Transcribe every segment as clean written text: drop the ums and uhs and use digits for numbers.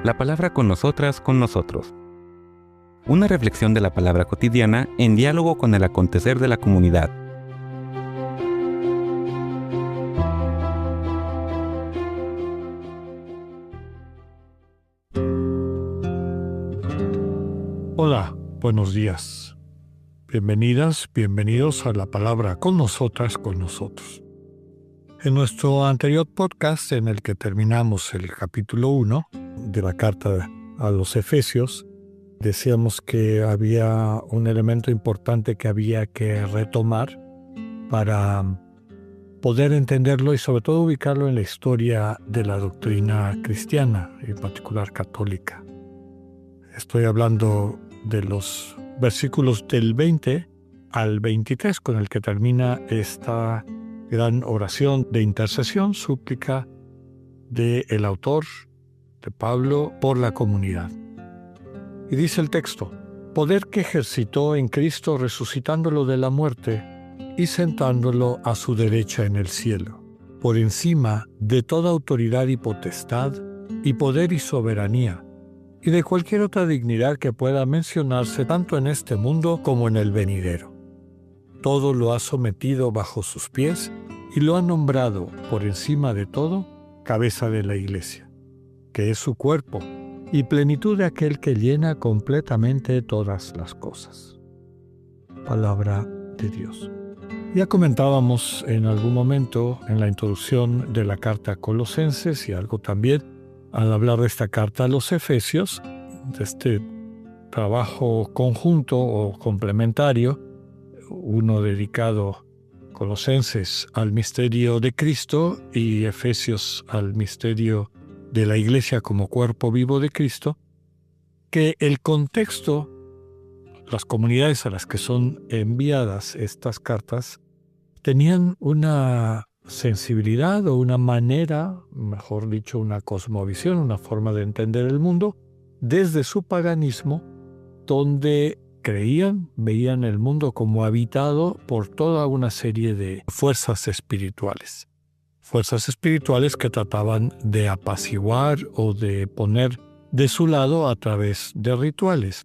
La palabra con nosotras, con nosotros. Una reflexión de la palabra cotidiana en diálogo con el acontecer de la comunidad. Hola, buenos días. Bienvenidas, bienvenidos a la palabra con nosotras, con nosotros. En nuestro anterior podcast, en el que terminamos el capítulo 1 de la carta a los Efesios, decíamos que había un elemento importante que había que retomar para poder entenderlo y sobre todo ubicarlo en la historia de la doctrina cristiana, en particular católica. Estoy hablando de los versículos del 20 al 23, con el que termina esta gran oración de intercesión, súplica del autor, de Pablo, por la comunidad. Y dice el texto: poder que ejercitó en Cristo resucitándolo de la muerte y sentándolo a su derecha en el cielo, por encima de toda autoridad y potestad, y poder y soberanía, y de cualquier otra dignidad que pueda mencionarse tanto en este mundo como en el venidero. Todo lo ha sometido bajo sus pies y lo ha nombrado por encima de todo cabeza de la Iglesia, que es su cuerpo y plenitud de aquel que llena completamente todas las cosas. Palabra de Dios. Ya comentábamos en algún momento en la introducción de la carta a Colosenses y algo también al hablar de esta carta a los Efesios, de este trabajo conjunto o complementario, uno dedicado, Colosenses, al misterio de Cristo y Efesios al misterio de la Iglesia como cuerpo vivo de Cristo, que el contexto, las comunidades a las que son enviadas estas cartas, tenían una sensibilidad o una manera, mejor dicho, una cosmovisión, una forma de entender el mundo, desde su paganismo, donde veían el mundo como habitado por toda una serie de fuerzas espirituales. Fuerzas espirituales que trataban de apaciguar o de poner de su lado a través de rituales.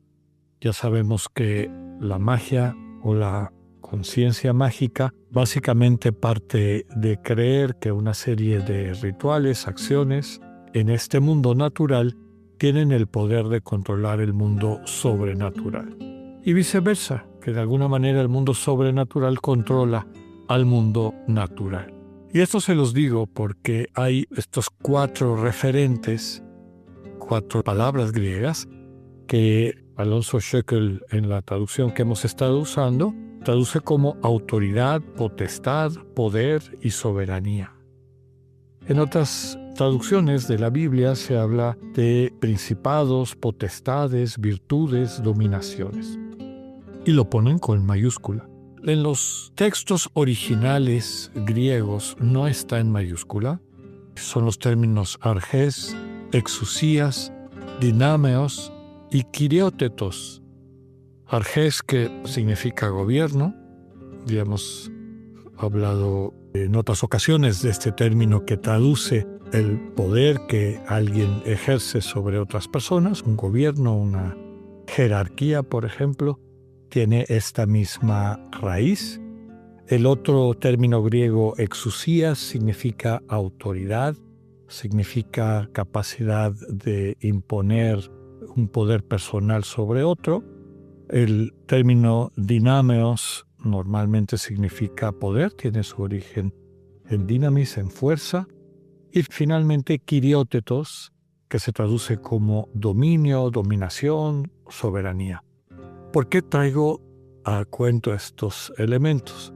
Ya sabemos que la magia o la conciencia mágica básicamente parte de creer que una serie de rituales, acciones, en este mundo natural tienen el poder de controlar el mundo sobrenatural. Y viceversa, que de alguna manera el mundo sobrenatural controla al mundo natural. Y esto se los digo porque hay estos 4 referentes, 4 palabras griegas, que Alonso Schöckel, en la traducción que hemos estado usando, traduce como autoridad, potestad, poder y soberanía. En otras traducciones de la Biblia se habla de principados, potestades, virtudes, dominaciones. Y lo ponen con mayúscula. En los textos originales griegos no está en mayúscula. Son los términos arges, exousias, dinameos y kiriotetos. Arges, que significa gobierno. Ya hemos hablado en otras ocasiones de este término que traduce el poder que alguien ejerce sobre otras personas, un gobierno, una jerarquía, por ejemplo, tiene esta misma raíz. El otro término griego, exousias, significa autoridad, significa capacidad de imponer un poder personal sobre otro. El término dinameos normalmente significa poder, tiene su origen en dinamis, en fuerza. Y finalmente kiriotetos, que se traduce como dominio, dominación, soberanía. ¿Por qué traigo a cuento estos elementos?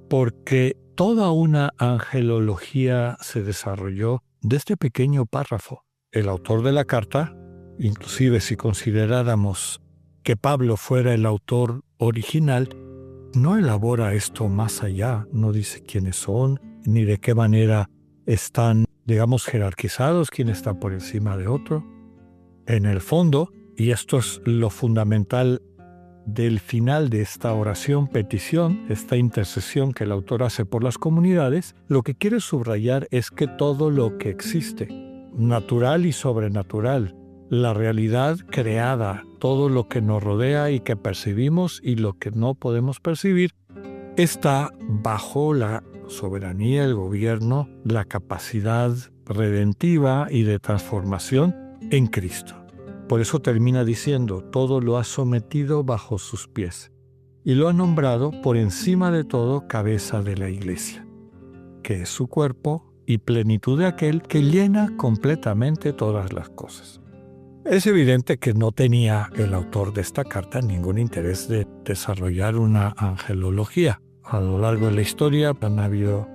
Porque toda una angelología se desarrolló de este pequeño párrafo. El autor de la carta, inclusive si consideráramos que Pablo fuera el autor original, no elabora esto más allá, no dice quiénes son, ni de qué manera están, digamos, jerarquizados, quién está por encima de otro. En el fondo, y esto es lo fundamental del final de esta oración, petición, esta intercesión que el autor hace por las comunidades, lo que quiere subrayar es que todo lo que existe natural y sobrenatural, la realidad creada, todo lo que nos rodea y que percibimos y lo que no podemos percibir, está bajo la soberanía, el gobierno, la capacidad redentiva y de transformación en Cristo. Por eso termina diciendo, todo lo ha sometido bajo sus pies y lo ha nombrado por encima de todo cabeza de la Iglesia, que es su cuerpo y plenitud de aquel que llena completamente todas las cosas. Es evidente que no tenía el autor de esta carta ningún interés de desarrollar una angelología. A lo largo de la historia han habido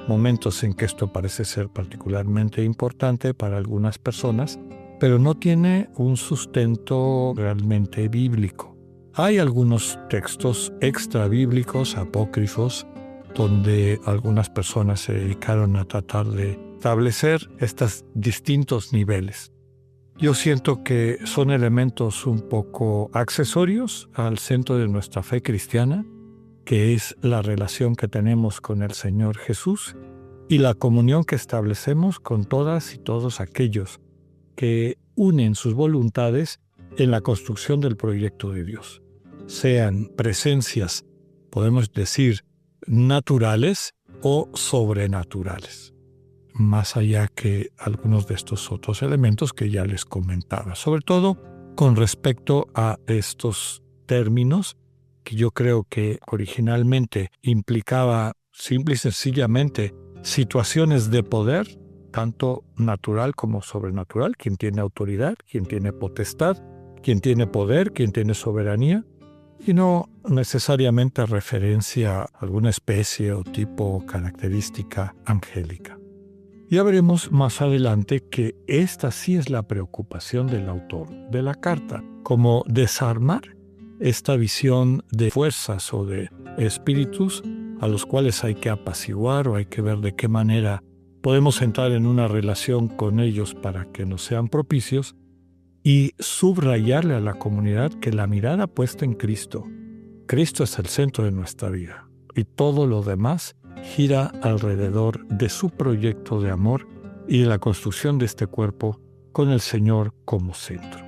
momentos en que esto parece ser particularmente importante para algunas personas, pero no tiene un sustento realmente bíblico. Hay algunos textos extrabíblicos, apócrifos, donde algunas personas se dedicaron a tratar de establecer estos distintos niveles. Yo siento que son elementos un poco accesorios al centro de nuestra fe cristiana, que es la relación que tenemos con el Señor Jesús y la comunión que establecemos con todas y todos aquellos que unen sus voluntades en la construcción del proyecto de Dios. Sean presencias, podemos decir, naturales o sobrenaturales, más allá que algunos de estos otros elementos que ya les comentaba, sobre todo con respecto a estos términos que yo creo que originalmente implicaba simple y sencillamente situaciones de poder, tanto natural como sobrenatural, quien tiene autoridad, quien tiene potestad, quien tiene poder, quien tiene soberanía, y no necesariamente referencia a alguna especie o tipo o característica angélica. Ya veremos más adelante que esta sí es la preocupación del autor de la carta, como desarmar esta visión de fuerzas o de espíritus a los cuales hay que apaciguar o hay que ver de qué manera podemos entrar en una relación con ellos para que nos sean propicios y subrayarle a la comunidad que la mirada puesta en Cristo. Cristo es el centro de nuestra vida y todo lo demás gira alrededor de su proyecto de amor y de la construcción de este cuerpo con el Señor como centro.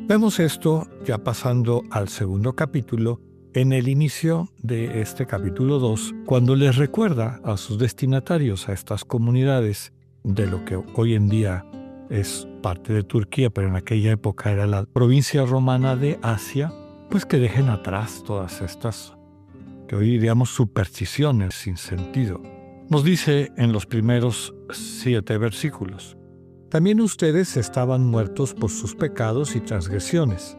Vemos esto ya pasando al segundo capítulo, en el inicio de este capítulo 2, cuando les recuerda a sus destinatarios, a estas comunidades de lo que hoy en día es parte de Turquía, pero en aquella época era la provincia romana de Asia, pues que dejen atrás todas estas, que hoy diríamos supersticiones sin sentido. Nos dice en los primeros 7 versículos: también ustedes estaban muertos por sus pecados y transgresiones.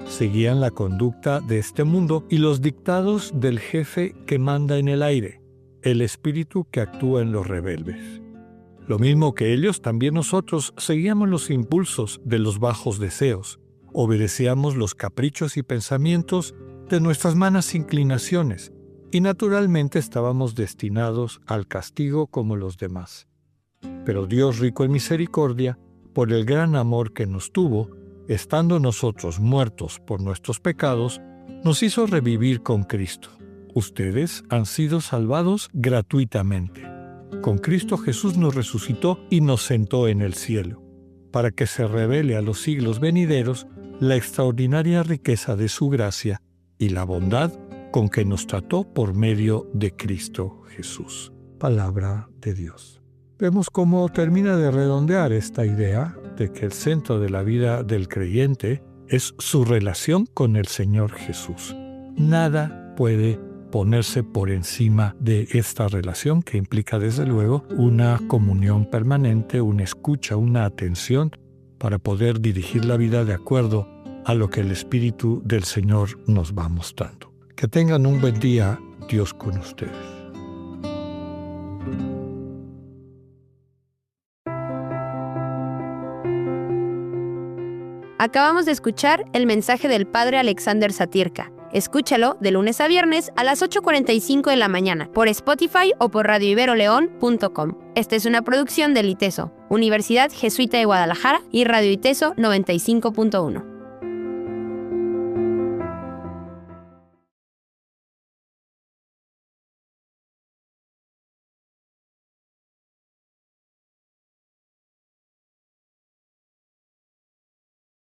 Seguían la conducta de este mundo y los dictados del jefe que manda en el aire, el espíritu que actúa en los rebeldes. Lo mismo que ellos, también nosotros seguíamos los impulsos de los bajos deseos, obedecíamos los caprichos y pensamientos de nuestras malas inclinaciones, y naturalmente estábamos destinados al castigo como los demás. Pero Dios, rico en misericordia, por el gran amor que nos tuvo, estando nosotros muertos por nuestros pecados, nos hizo revivir con Cristo. Ustedes han sido salvados gratuitamente. Con Cristo Jesús nos resucitó y nos sentó en el cielo, para que se revele a los siglos venideros la extraordinaria riqueza de su gracia y la bondad con que nos trató por medio de Cristo Jesús. Palabra de Dios. Vemos cómo termina de redondear esta idea de que el centro de la vida del creyente es su relación con el Señor Jesús. Nada puede ponerse por encima de esta relación que implica desde luego una comunión permanente, una escucha, una atención para poder dirigir la vida de acuerdo a lo que el Espíritu del Señor nos va mostrando. Que tengan un buen día, Dios con ustedes. Acabamos de escuchar el mensaje del Padre Alexander Satirka. Escúchalo de lunes a viernes a las 8:45 de la mañana por Spotify o por radioiberoleón.com. Esta es una producción del ITESO, Universidad Jesuita de Guadalajara y Radio ITESO 95.1.